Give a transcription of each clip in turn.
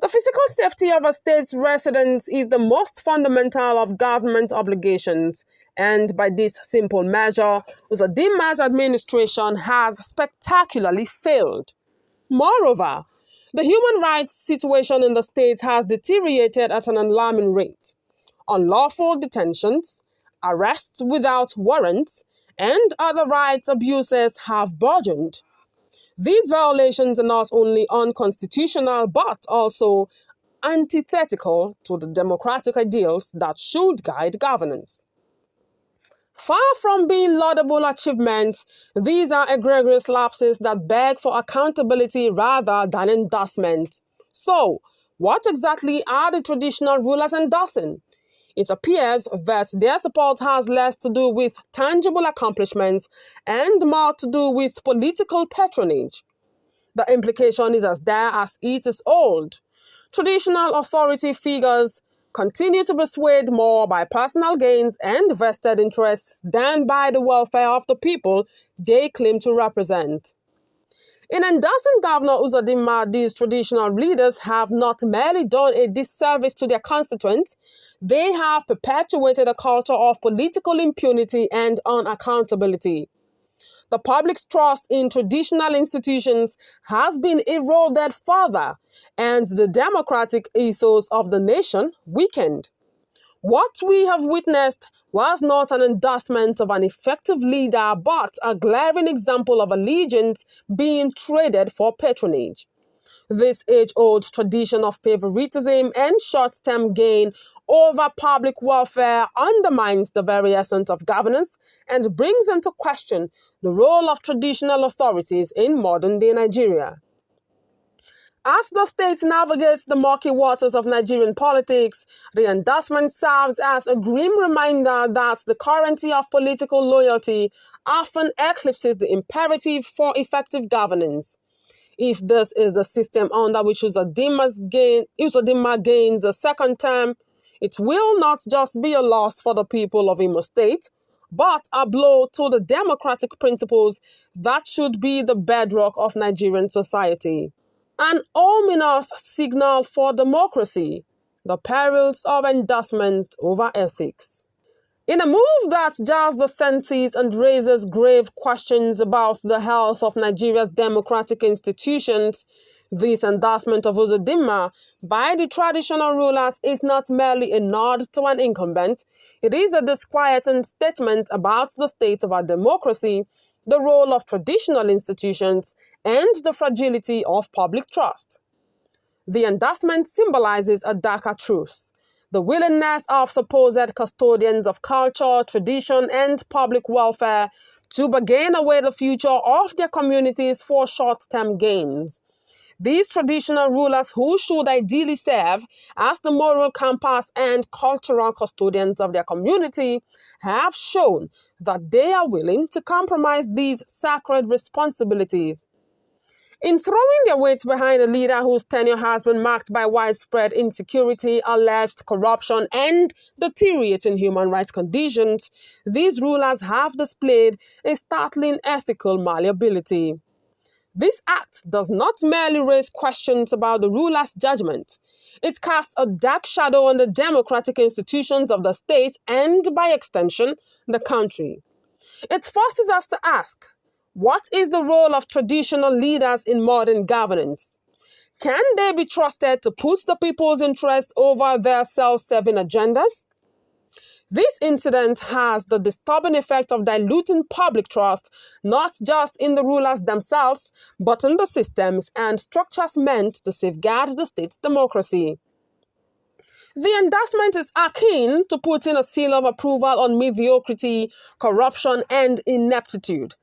The physical safety of a state's residents is the most fundamental of government obligations, and by this simple measure, Uzodinma's administration has spectacularly failed. Moreover, the human rights situation in the state has deteriorated at an alarming rate. Unlawful detentions, arrests without warrants, and other rights abuses have burgeoned. These violations are not only unconstitutional but also antithetical to the democratic ideals that should guide governance. Far from being laudable achievements, these are egregious lapses that beg for accountability rather than endorsement. So, what exactly are the traditional rulers endorsing? It appears that their support has less to do with tangible accomplishments and more to do with political patronage. The implication is as dire as it is old. Traditional authority figures continue to be swayed more by personal gains and vested interests than by the welfare of the people they claim to represent. In endorsing Governor Uzodinma, these traditional leaders have not merely done a disservice to their constituents, they have perpetuated a culture of political impunity and unaccountability. The public's trust in traditional institutions has been eroded further, and the democratic ethos of the nation weakened. What we have witnessed was not an endorsement of an effective leader, but a glaring example of allegiance being traded for patronage. This age-old tradition of favoritism and short-term gain over public welfare undermines the very essence of governance and brings into question the role of traditional authorities in modern-day Nigeria. As the state navigates the murky waters of Nigerian politics, the endorsement serves as a grim reminder that the currency of political loyalty often eclipses the imperative for effective governance. If this is the system under which Uzodinma gains a second term, it will not just be a loss for the people of Imo State, but a blow to the democratic principles that should be the bedrock of Nigerian society. An ominous signal for democracy, the perils of endorsement over ethics. In a move that jars the senses and raises grave questions about the health of Nigeria's democratic institutions, this endorsement of Uzodinma by the traditional rulers is not merely a nod to an incumbent, it is a disquieting statement about the state of our democracy, the role of traditional institutions, and the fragility of public trust. The endorsement symbolizes a darker truth. The willingness of supposed custodians of culture, tradition, and public welfare to bargain away the future of their communities for short-term gains. These traditional rulers, who should ideally serve as the moral compass and cultural custodians of their community, have shown that they are willing to compromise these sacred responsibilities. In throwing their weight behind a leader whose tenure has been marked by widespread insecurity, alleged corruption, and deteriorating human rights conditions, these rulers have displayed a startling ethical malleability. This act does not merely raise questions about the ruler's judgment. It casts a dark shadow on the democratic institutions of the state and, by extension, the country. It forces us to ask, what is the role of traditional leaders in modern governance? Can they be trusted to put the people's interests over their self-serving agendas? This incident has the disturbing effect of diluting public trust, not just in the rulers themselves, but in the systems and structures meant to safeguard the state's democracy. The endorsement is akin to putting a seal of approval on mediocrity, corruption, and ineptitude.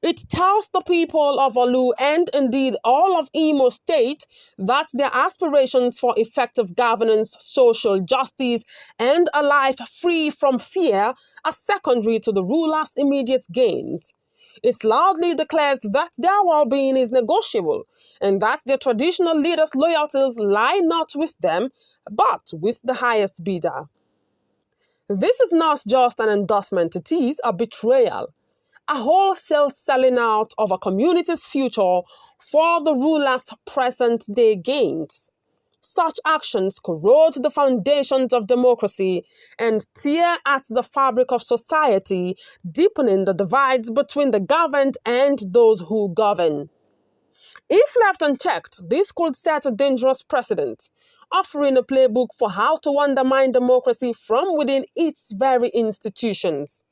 It tells the people of Orlu and indeed all of Imo State that their aspirations for effective governance, social justice, and a life free from fear are secondary to the ruler's immediate gains. It loudly declares that their well-being is negotiable and that their traditional leaders' loyalties lie not with them, but with the highest bidder. This is not just an endorsement, it is a betrayal. A wholesale selling out of a community's future for the ruler's present-day gains. Such actions corrode the foundations of democracy and tear at the fabric of society, deepening the divides between the governed and those who govern. If left unchecked, this could set a dangerous precedent, offering a playbook for how to undermine democracy from within its very institutions.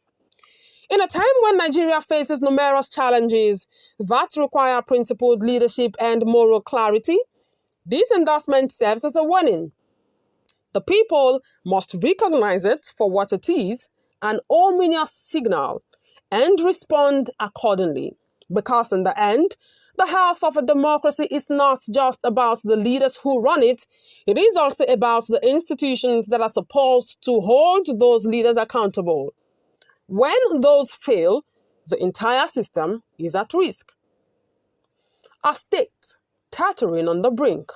In a time when Nigeria faces numerous challenges that require principled leadership and moral clarity, this endorsement serves as a warning. The people must recognize it for what it is, an ominous signal, and respond accordingly. Because in the end, the health of a democracy is not just about the leaders who run it, it is also about the institutions that are supposed to hold those leaders accountable. When those fail, the entire system is at risk. A state teetering on the brink.